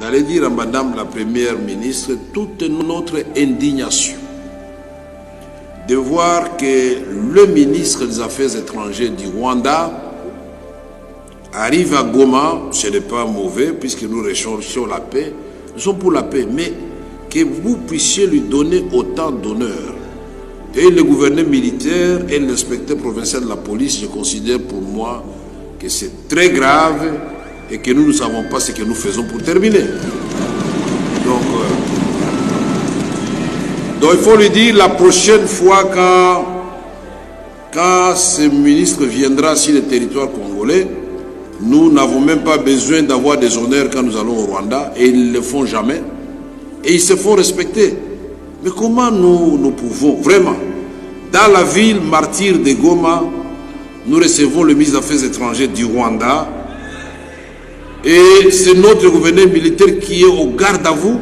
J'allais dire à Madame la Première ministre toute notre indignation de voir que le ministre des Affaires étrangères du Rwanda arrive à Goma. Ce n'est pas mauvais puisque nous recherchons la paix. Nous sommes pour la paix, mais que vous puissiez lui donner autant d'honneur. Et le gouverneur militaire et l'inspecteur provincial de la police, je considère pour moi que c'est très grave et que nous ne savons pas ce que nous faisons pour terminer. Donc il faut lui dire la prochaine fois quand ce ministre viendra sur le territoire congolais, nous n'avons même pas besoin d'avoir des honneurs quand nous allons au Rwanda, et ils ne le font jamais, et ils se font respecter. Mais comment nous pouvons vraiment, dans la ville martyre de Goma, nous recevons le ministre des Affaires étrangères du Rwanda, et c'est notre gouverneur militaire qui est au garde à vous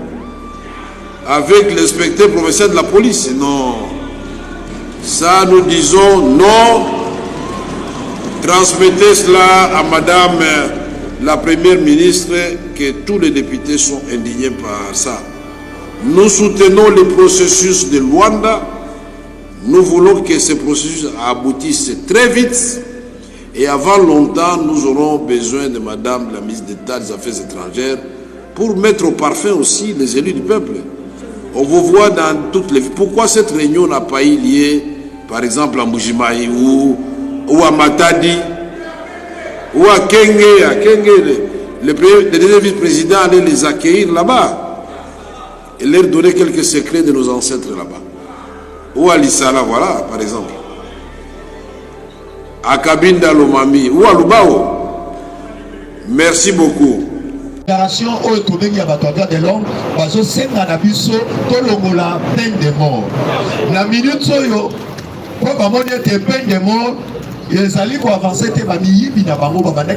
avec l'inspecteur provincial de la police. Non, ça nous disons non. Transmettez cela à Madame la Première ministre, que tous les députés sont indignés par ça. Nous soutenons le processus de Luanda. Nous voulons que ce processus aboutisse très vite. Et avant longtemps, nous aurons besoin de Madame la ministre d'État des Affaires étrangères pour mettre au parfum aussi les élus du peuple. On vous voit dans toutes les... Pourquoi cette réunion n'a pas eu lieu, par exemple, à Mbujimayi ou à Matadi ou à Kenge? À Kenge, le deuxième vice-président allait les accueillir là-bas et leur donner quelques secrets de nos ancêtres là-bas. Ou à Lissala, voilà, par exemple. À Kabinda Lomami ou à Lubao. Merci beaucoup. Déclaration au Tobengi à Batoaga de l'homme, parce que c'est un abisso, tout le monde a peine de mort. La minute soyo, pour que tu aies peine de mort, les alliés pour avancer, tu vas m'y bien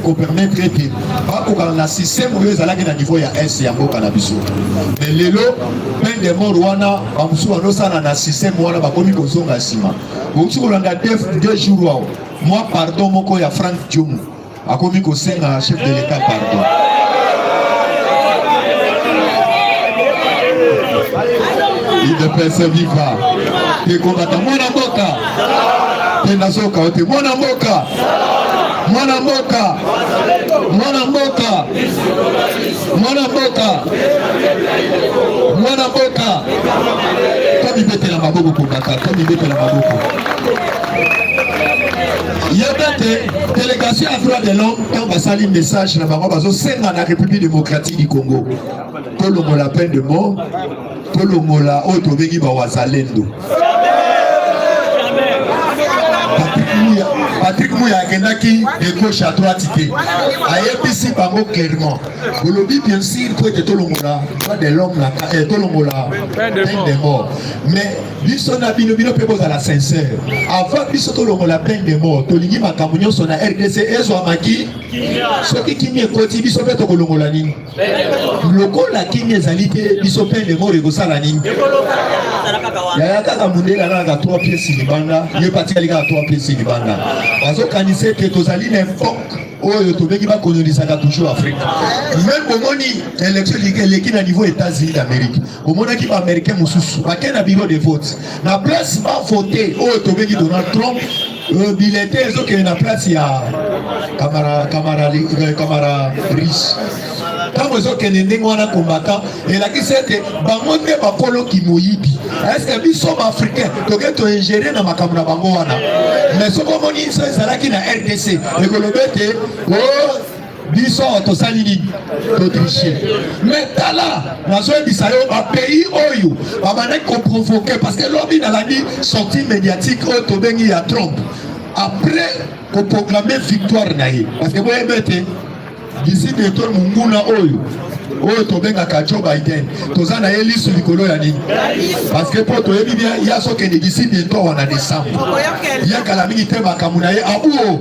pour permettre de la système où les alliés à niveau il y a S et un beau cannabis. Mais les lots, peine de mort, wana, en dessous, on a un système où on a commis au son à Sima. Au-dessus, on a 2 jours. Moi, pardon, mon coïa Frank Djoum, a commis au sein à chef de l'État, pardon. Il ne persévère pas. Les combattants, mon avocat. Les nations caotés, mon avocat. Mon avocat. Mon avocat. Mon avocat. Mon avocat. Comme il mettait la maboko pour Dakar, comme il mettait la maboko. Il y a des délégations à droit de l'homme quand on va saluer le message dans la République démocratique du Congo. Tout le monde la peine de mort, tout le monde la autovégi Wazalendo. Patrick Mouya Kendaki de gauche à droite. AFPC Bango clairement. Vous le dites bien sûr, pour être tout le monde là, pas de l'homme là, tout le monde là, peine de mort. Mais Bisson a bino à la sincère. Avant Bisson tout le monde la peine de mort. Tolingi Makamunyo son a RDC et soit Maki. Ce qui m'est côté Bisson peut être Longolani. Le col la qui m'est alité Bisson peine de mort et Gossalani. Yaya Kaka Mundela a 3 pieds sur les bandes. Il est parti à 3 pieds sur les bandes. Parce qu'on sait que Tozali n'importe où il va coloniser toujours l'Afrique. Même au moment où l'élection est à niveau États-Unis d'Amérique, au moment où les Américains sont pas un bureau de vote. La place va voter au Donald Trump. Bileté, ils ont la place, il y a Kamara riche. Quand vous avez un combattant, et là qui c'est que Bangonde Bakolo qui mouyibi. Est-ce que nous sommes africains? Donc tu es ingéré dans ma caméra Bangoana. Mais ce moment ils sont qui na RDC. Et que le bête oh biso to salini to tricher. Mais là, la zone d'Israël un pays oyo va manière qu'on provoquer parce que l'homme dans la vie sortie médiatique au Tobengi à Trump. Après qu'on proclamer victoire naïe parce que vous avez d'ici bientôt Munguna oyo oyo tobenga ka Joe Biden toza na eli sur likolo ya nini parce que pour toyebi bien il y a ce que d'ici bientôt on a décembre il y a kala mingi te makamuna ye abuo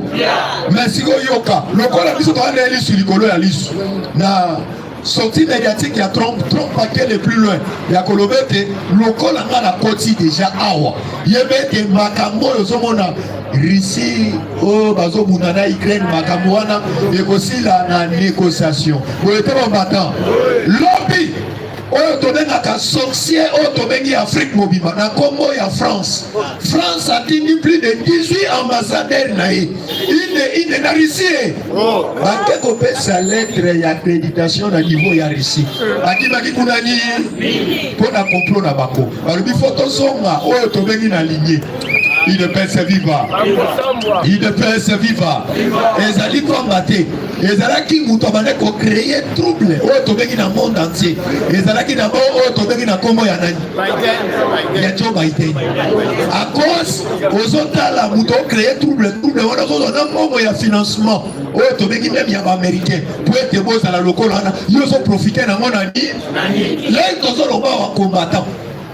mais siko yoka lokola biso to na eli sur likolo ya lisu na sortie médiatique ya Trump paquet le plus loin ya kolobete lokola nga na koti déjà awa yebete makambo yozomona Russie o bazobuna na Ukraine makambo wana ekosila na négociation boyete bambata lobby oyo tobengaka sorcier oyo tobengi Afrique mobimba na Congo ya France atindi plus de 18 ambassadeurs na ye ine na Russie bake kopesa lettre ya accréditation na niveau ya Russie bakimaki kunani mpona complot na bango balobi fo tozonga oyo tobengi na lignée il ne pèse viva ezali pamba te ezalaki mutu abande kocréer trouble oyo tobengi na monde entier ezalaki na bo oyo tobengi na kombo ya nani ya Joe Biden à cause ozotala mutu ocréer trouble wana ozozona mbongo ya financement oyo tobengi même ya baaméricain po ete bozala lokola wana yo ozoprofite nango na nini lei tozoloba wa combattant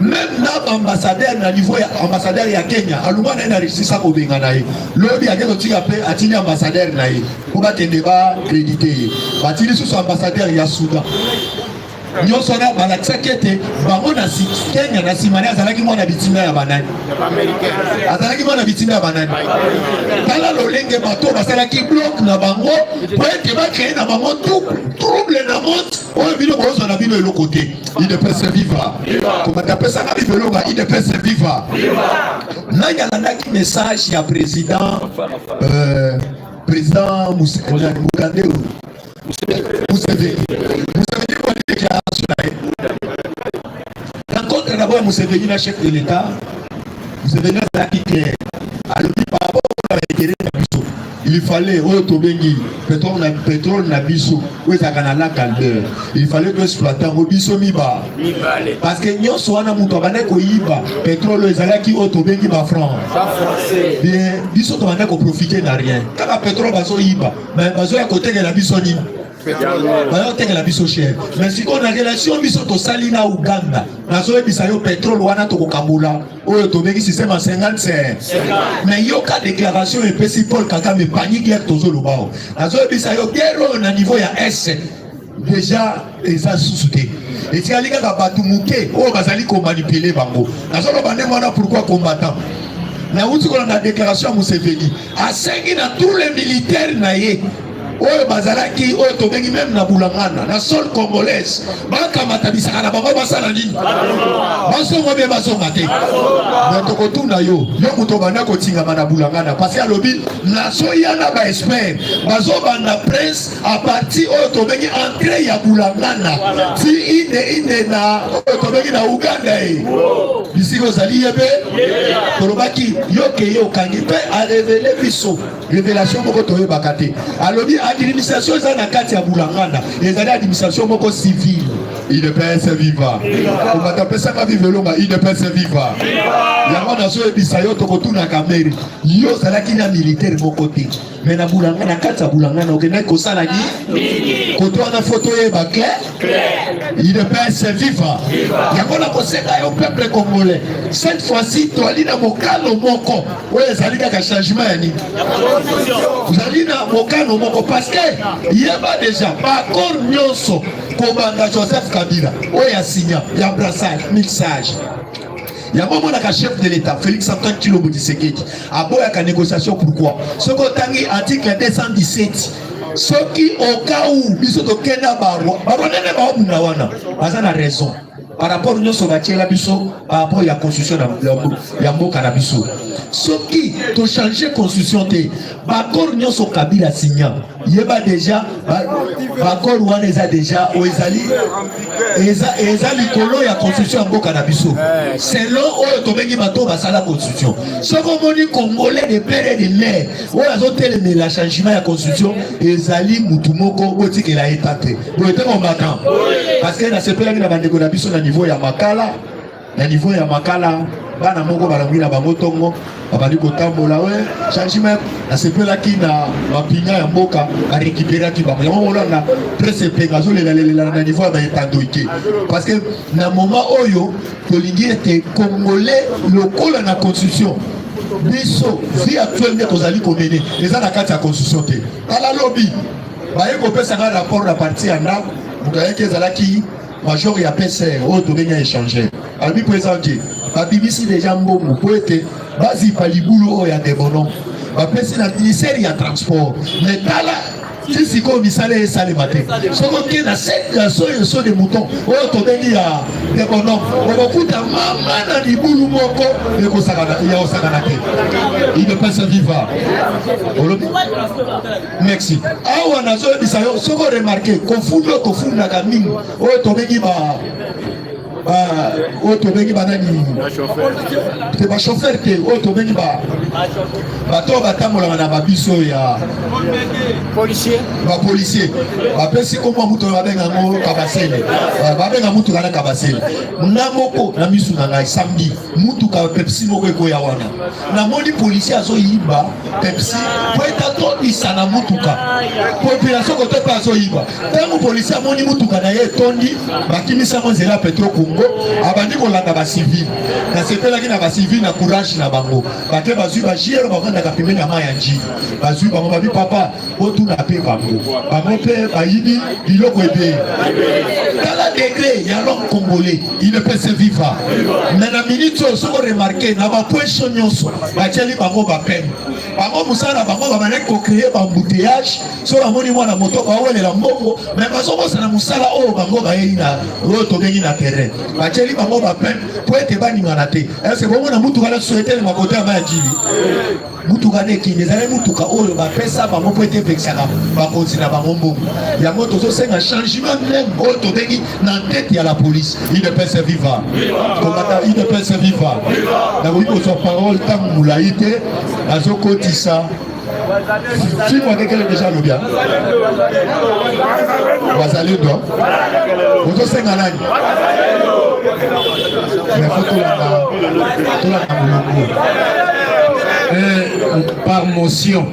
même na ambassadeur na niveau ya ambassadeur ya Kenya alunga na réussissa ko benga na ye lobi akezo tika pe atini ambassadeur na ye ko batende ba crédité ye batini sous ambassadeur ya Soudan nyonso na balakisa kete bango na Kenya na simani azalaki mwana bitinga ya banani azalaki mwana bitinga ya banani tala lolenge bato basalaki bloc na bango po ete bakeye na bango trouble na monde oyo bino bozo na bino eloko te il ne peut se vivre komatapesaka bivelonga il ne peut se vivre nani alandaki message ya président Mugande Museveni rencontre d'abord Museveni na chef de l'État Museveni a dit clair alobi par rapport à l'intérêt de biso il fallait tobengi pétrole na biso wezaka na lac Albert il fallait que exploitant biso miba parce que nyonso wana mutu abande koyiba pétrole ezalaki tobengi ba franc bien biso tobande ko profiter na rien kaka pétrole bazoyiba mais bazoya kotekela biso nini bayotekela biso cher mais sikoyo na relation biso tosali na Uganda nazoyebisa yo pétrole wana tokokambula oyo tobengi système ya 55 mais yoka déclaration epesi Paul Kagame pani guerre tozoloba o nazoyebisa yo guerre oyo na niveau ya est déjà eza susu te etikali kaka bato moke oyo bazali komanipule bango nazoloba ndenge wana pourquoi combattant na uti kolanda déclaration ya Museveni asengi na tous les militaires na ye oyo bazalaki oyo tobengi même na bulangana na sol congolaise bakamata bisaka na bango basala nini basongo be basonga te mais tokotuna yo mutu banda kotingama na bulangana parce que alobi nazoya na ba expert bazobanda prince à partir oyo tobengi entrée ya bulangana ti ine na oyo tobengi na Uganda bisiko ozali yebe tolobaki yoke yokangi mpe arevele biso révélation moko toyebaka te alobi administration eza na kati ya bulangana ezali administration moko civile il ne peut se vivre komatapesaka vivelonga il ne peut se vivre yango nazoyebisa yo tokotunaka meri yo ozalaki na militaire moko te mais na bulangana na kati ya bulangana okendaki kosala nini koto wana foto oyeba clair il ne peut se vivre yango nakosenga yo peuple congolais cette fois-ci toali na mokano moko oyo ezali kaka changement ya nini ozali na mokano moko parce que yeba déjà baaccord nyonso kobanda Joseph Kabila oyo asinya ya brassage mixage yango monaka chef de l'État Félix Antoine Tshilombo Tshisekedi aboyaka négociation pourquoi soki otangi article 217 soki au cas où biso tokenda barwanene baomuna wana baza na raison par rapport nyonso batiela biso par rapport ya constitution ya mboka na biso soki to changer constitution te bakor nyonso Kabila signa yeba déjà bakor wana eza déjà eza likolo ya constitution ya mboka na biso selon oyo tobengi bato basala constitution soki omoni congolais de père et de mère oyo azotelemela changement ya constitution ezali mutu moko botikela eta te boyete kombatan parce que nasepelaki na bandeko na biso na niveau ya makala bana moko balangwi na bango tongo babandi kotambola we changement nasepelaki na mapinga ya mboka barécupéraki bango yango molanda presse epenga azolela na niveau ya baetandoike parce que na moment oyo tolingi ete congolais lokola na constitution biso vie actuelle nde tozali komene eza na kati ya constitution te tala lobi baye kopesanga rapport na parti ya ndako Moukaye Kezalaki, major et APCR, autre vient échanger. Albi présenté, Babimisi déjà mbongo, poète, Bazi Paliboulou, il y a des bonhommes. Bapesi na ministère ya transport. Mais tala, si comme misale sale maté. Soko ke na set ya so de mouton. O to bengi ya des bonhommes. O kuta mama na libulu moko e ko sakana ya o sakana te. Il ne peut se vivre. Merci. Awa na zo bisayo soko remarquer confunda ka mingi. O to bengi ba auto bengi banani te ba chauffeur te auto bengi ba bato batamola na babiso ya policier ba pesi ko mutu ba benga ngo kabasele ba benga mutu kana kabasele mnamoko na misu na ngai samedi mutu ka Pepsi moko ko ya wana na moni policier azo yiba Pepsi po etato isana mutu ka population ko to pa azo yiba tango policier moni mutu kana ye tondi bakimisa mo zela petro abandi kolanda ba civil na sepelaki na ba civil na courage na bango bate bazui ba jiero bakanda ka pembeni ya maya nji bazui bango babi papa otuna pe bango pe bayibi biloko ebe kala degré ya l'homme congolais il ne peut se vivre mais na minute so remarquer na ba point nyonso batieli bango ba peine bango musala bango ba mane ko créer ba embouteillage so amoni mwana moto ba welela mbongo mais bazo na musala o bango ba yina roto bengi na terrain bacheli bango ba peine pour être bani manate est-ce bon na mutu kana souhaiter ma côté ba jili mutu kana ki nezale mutu ka oyo ba pesa bango pour être vexaka ba continue ba mbongo ya moto so senga changement même auto bengi na tête ya la police il ne peut se vivre combattant il ne peut se vivre na oui ko so parole tant moulaïté azo kotisa si moi quelqu'un déjà le bien wazali do auto senga nani mais faut tout la par motion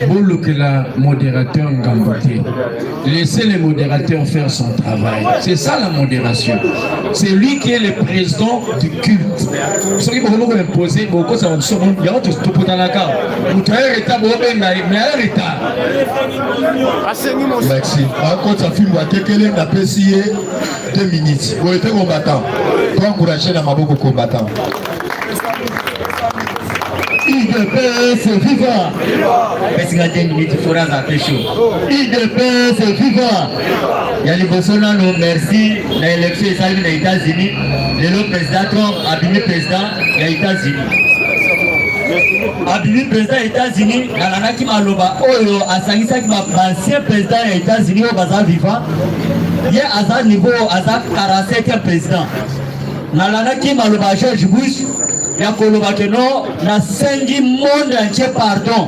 Boulou que la modérateur Ngamboté. Laissez le modérateur faire son travail. C'est ça la modération. C'est lui qui est le président du culte. Ce qui m'a imposé, beaucoup ça va se faire. Il y a tout pour dans la carte. Vous avez l'état, vous avez l'état. Merci. Quand ça filme, quelqu'un n'a pas essayé 2 minutes. Vous êtes combattant. Pour encourager la maboko combattant. IDPS viva! Pesika 10 minutes fora za pesho. IDPS viva! Yali bosona no merci na élection esali na États-Unis. Le président Trump abimi président ya États-Unis. Abimi président ya États-Unis na lanaki maloba oyo asangisaki ba ancien président ya États-Unis o baza viva. Ye aza niveau aza 47e président. Na lanaki maloba George Bush ya koloba keno na sengi monde entier pardon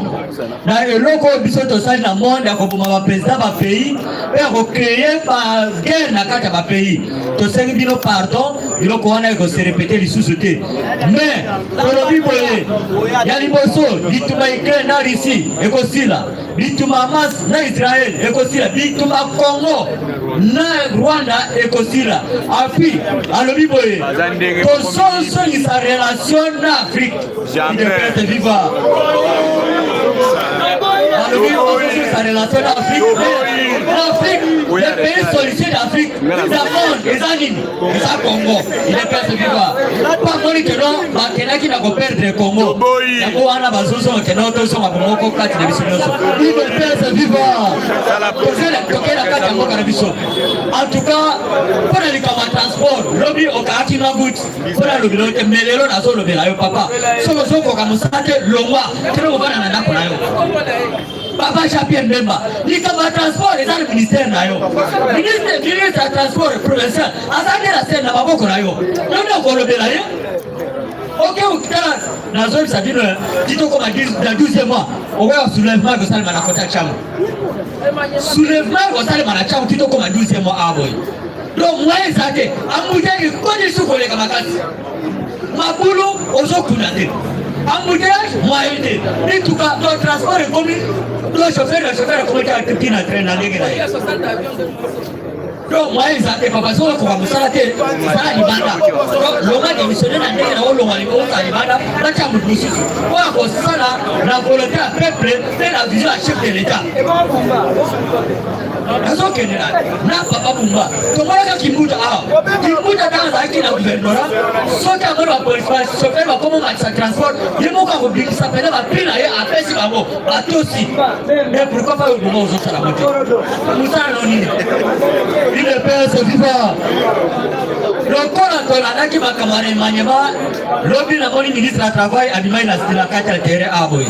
na eloko biso tosali na monde ya koboma ba président ba pays pe ko créer ba guerre na kati ba pays to sengi bino pardon biloko wana ko se répéter lisusu te mais kolobi boye ya liboso bituma Ukraine na Russie ekosila bituma Hamas na Israël ekosila bituma Congo na Rwanda ekosila afi alobi boye to sonso sa relation na Afrique il ne peut vivre sa relation d'Afrique, les pays sollicés d'Afrique, les Amon, les Anines, les Congo, il ne peut se vivre. Pas moi que non, maintenant qu'il n'a pas perdu le Congo. Il y a beaucoup de choses qui n'ont pas de Congo, il ne peut se vivre. En tout cas, pour les transports, lobby au Kaki Magout, pour le lobby, mais les gens n'ont pas le papa. Si on a comme ça, le roi, qui ne va pas Papa Chapien Memba, il comme un transport, les autres ministères nayo. Ministre du transport provincial, azali la scène na maboko nayo. Ndio kwa lobela yo. OK, ukitala na zone ça dit tito comme dans 12e mois, on va soulèvement que ça na kota chama. Soulèvement que ça na chama tito comme 12e mois aboy. Donc moi zake, amuje ikoni sukole kama kazi. Mabulu ozokunate. Embouteillage, moyenné. En tout cas, le transport est commun. Le chauffeur, comment tu as été dans le train dans les gars. donc moi ils ont des papas sur le programme ça la télé ça la libanda donc l'homme a démissionné dans des rôles l'homme a libanda la chambre de justice pour ça la volonté à peuple et la vision à chef de l'État raison que na papa Bumba tomara Kimuta dans la qui na gouvernement so ka mo police so ka ba comment ça transport il mo ka ko ça peut ba pina et après si ba mo ba tosi mais pourquoi pas au moment où ça la moitié Moussa non ni il est père viva le corps la qui va camarade manyema lobby na moni ministre du travail adimai na stila kata terre aboy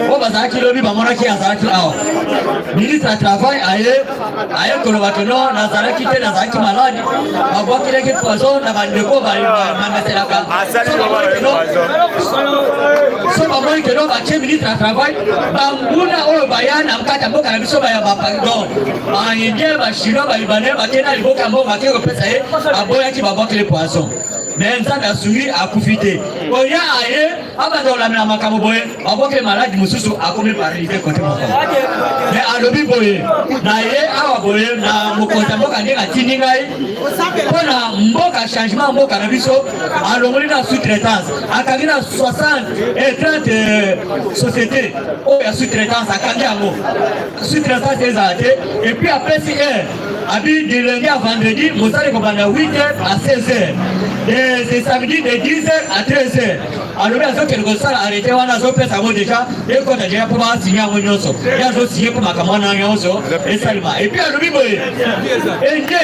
o ba za ki lobby ba mona ki azaki awo ministre du travail aye kolobakeno nazalaki te nazalaki maladi babwakileki poison na bandeko bameselaka so bamoni keno batie ministre du travail bambuna oyo baya na mkata mboka na biso baya bapardon baindien bachinois balibane bakena liboka mbo bake kopesa ye aboyaki babwakile poison mais nzambe asuri akufi te oya aye abanda olamela makambo boye babwakile maladi mosusu akomi paralysé kote moko mais alobi boye na ye awa boye na mokonzi mboka ndenge atindi ngai mpona mboka changement mboka na biso alongoli na sous-traitance akangi na 60 et 30 société oyo ya sous-traitance akangi yango sous-traitance ezala te et puis apesi abi de lundi à vendredi mosali kobanda 8h à 16h de samedi de 10h à 13h alobi azokende kosala arrêté wana azopesa yango déjà ekota deja mpo basinye yango nyonso ye azosinye mpo makambo wana nyonso esalima et puis alobi boye ende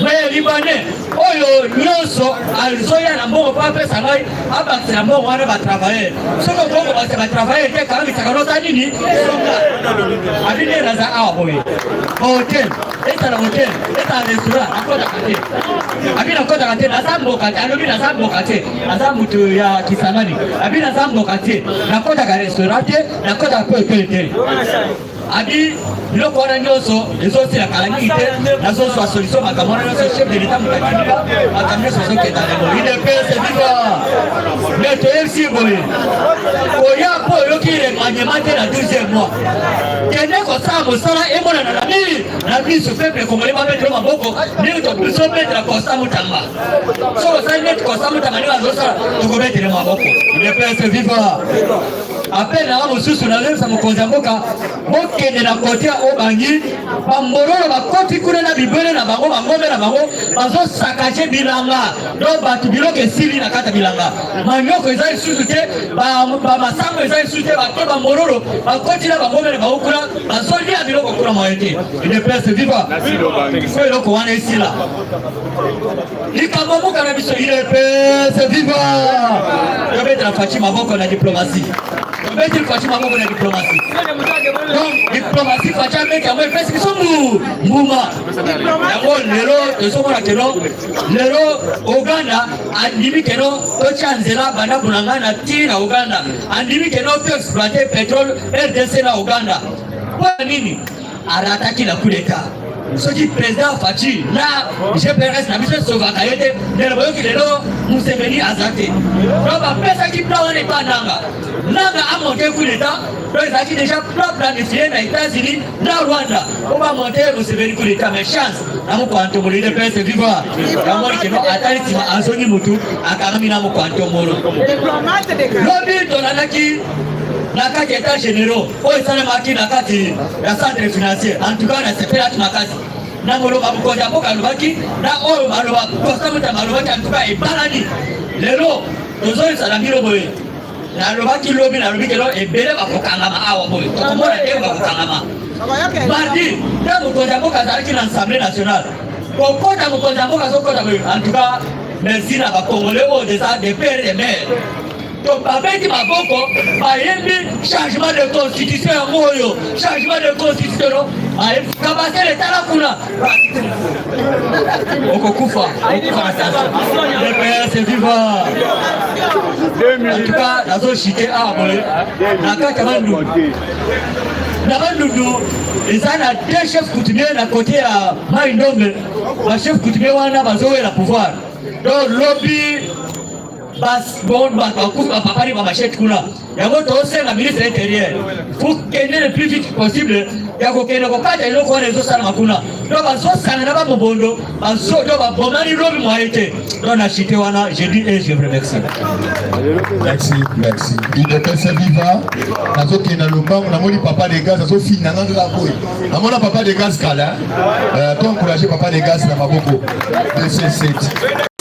maye libanais oyo nyonso azoya na mbongo mpo apesa ngai abakisela mbongo wana batravailler soki mbongo bakisa batravailler te kalamisaka nota nini abi nde naza awa boye hotel etala hotel etala restaurant nakotaka te abi nakotaka te naza mboka te alobi naza mboka te naza mutu ya Kisangani abi naza mboka te nakotaka restaurant te nakotaka pe hotel te abi biloko wana nyonso ezosila kala mingi te nazozwa solution makambo wana nyonso chef de l'état mokatiniba makambo nyonso ezokenda lelo idps viva mais toyebisi boye koya mpo oyoki remaniema te na 12e mois kende kosala mosala emonana na biso peuple congolais bametelo maboko ndenge tozometela Constant Mutamba so osali neti Constant Mutamba ndenge azosala tokometele maboko idps viva appel na mosusu nazebisa mokonzi ya mboka bokende na kote obangi bambololo bakoti kuna na bibele na bango bangombe na bango bazosakaje bilanga do bato biloko esili na kata bilanga manyoko eza lisusu te bamasango eza lisusu te bato bambololo bakoti na bangombe na bango kuna bazolia biloko kuna moye te idps viva fo eloko wana esila likambo moka na biso idps viva tobetela faci maboko na diplomatie tobeteli faci maboko na diplomatie donc diplomatie faci ameki yango epesi biso mbuma yango lelo tozomona keno lelo Uganda andimi keno totya nzela banda bunanga na ti na Uganda andimi keno to exploiter pétrole RDC na Uganda mpo nini arataki na coup d'état soki président Faci na GPRS na biso esovaka ye te ndele boyoki lelo Museveni aza te donc bapesaki plan wana epa nanga amonte coup d'état donc ezalaki déjà plan planifié na États-Unis na Rwanda po bamonte Museveni coup d'état mais chance na mokoa ntombolo idps viva yamoni keno atali nsima azongi mutu akangami na mokoa ntombolo lobi tolandaki na kati ya état généraux oyo esalemaki na kati ya centre financier en tout cas nasepelaki makasi na moloba mokonzi ya mboka alobaki na oyo maloba Constant Mutamba alobaki en tout cas ebalani lelo tozoyisa na bino boye nalobaki lobi nalobi kelo ebele bakokangama awa boye tokomona ndenge bakokangama mardi nde mokonzi ya mboka azalaki na assemblée nationale kokota mokonzi ya mboka azokota boye en tout cas merci na bakongolais oyo déjà des pères et mères donc babeti maboko bayembi changement de constitution yango oyo changement de constitution no kabase letala kuna okokufa na sanction EPS viva en tout cas nazochite awa boye na kati ya bandundu eza na deux chefs coutumiers na côté ya Mai Ndombe bachef coutumier wana bazowela pouvoir donc lobi papari ba machette kuna yango tosenga ministre intérieur pour kende le plus vite possible ya kokende kokata eloko wana ezosala kuna do bazosangana bamobondo do babomani lobi mwaite do na chite wana je dis et je vous remercie. Merci. Il est passé vivant. Nazokenda lombango namoni papa de gaz azofina nganga boy. Amona papa de gaz kala. To encourager papa de gaz na maboko. C'est